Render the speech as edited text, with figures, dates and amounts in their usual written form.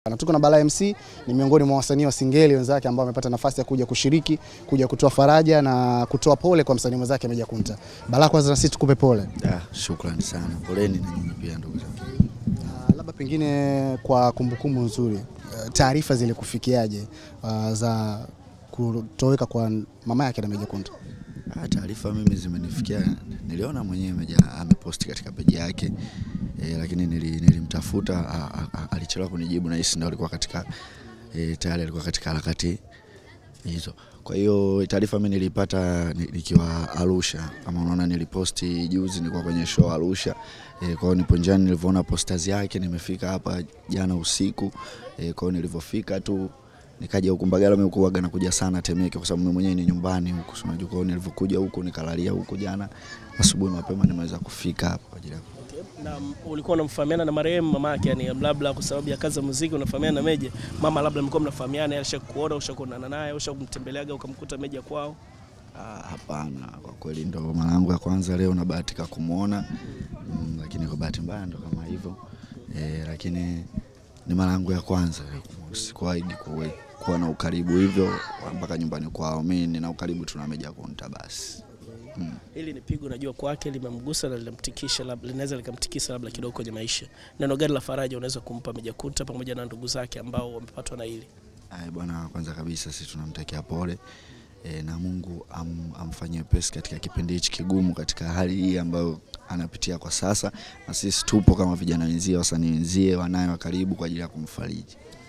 Na tuko na Bala MC, ni miongoni mwa wasanii wa Singeli wenzake ambao wamepata nafasi ya kuja kushiriki, kuja kutoa faraja na kutoa pole kwa msanii mwenzake Meja Kunta. Bala, kwanza na sisi tukupe pole. Shukrani sana. Poleni na nyinyi pia ndugu zangu. Labda pengine kwa kumbukumbu nzuri, taarifa zile kufikiaje za kutoweka kwa mama yake na Meja Kunta? Taarifa mimi zimenifikia, niliona mwenyewe Meja ameposti katika page yake, lakini nilimtafuta, alichelewa kunijibu na hisi ndio alikuwa katika tayari alikuwa katika harakati hizo. Kwa hiyo taarifa mimi nilipata nikiwa Arusha. Kama unaona niliposti juzi, nilikuwa kwenye show Arusha. Kwa hiyo nipo njiani nilivyoona posters yake, nimefika hapa jana usiku. Kwa hiyo nilivyofika tu nikaja huku Mbagala. Mimi hukuaga nakuja sana Temeke kwa sababu mimi mwenyewe ni nyumbani huku. Unajua, kwa hiyo nilivyokuja huku nikalalia huku jana asubuhi mapema nimeweza kufika hapa kwa ajili ya. Na ulikuwa unamfahamiana na marehemu mama yake, yani labda kwa sababu ya kazi ya muziki unafahamiana na Meja? Mama labda mlikuwa mnafahamiana, alishakuona, ushakuonana naye, ushakumtembeleaga ukamkuta Meja kwao? Hapana, kwa kweli ndo mara yangu ya kwanza leo nabahatika kumuona. Lakini kwa bahati mbaya ndo kama hivyo. Lakini ni mara yangu ya kwanza, sikuwahi kuwa na ukaribu hivyo mpaka nyumbani kwao. Mimi nina ukaribu tu na Meja Kunta basi. Hili ni pigo najua kwake, limemgusa na linamtikisha, labda linaweza likamtikisa labda kidogo kwenye maisha. Neno gani la faraja unaweza kumpa Meja Kunta pamoja na ndugu zake ambao wamepatwa na hili? Bwana, kwanza kabisa sisi tunamtakia pole, na Mungu amfanyie pesi katika kipindi hichi kigumu, katika hali hii ambayo anapitia kwa sasa, na sisi tupo kama vijana wenzie, wasanii wenzie, wanaye wa karibu kwa ajili ya kumfariji.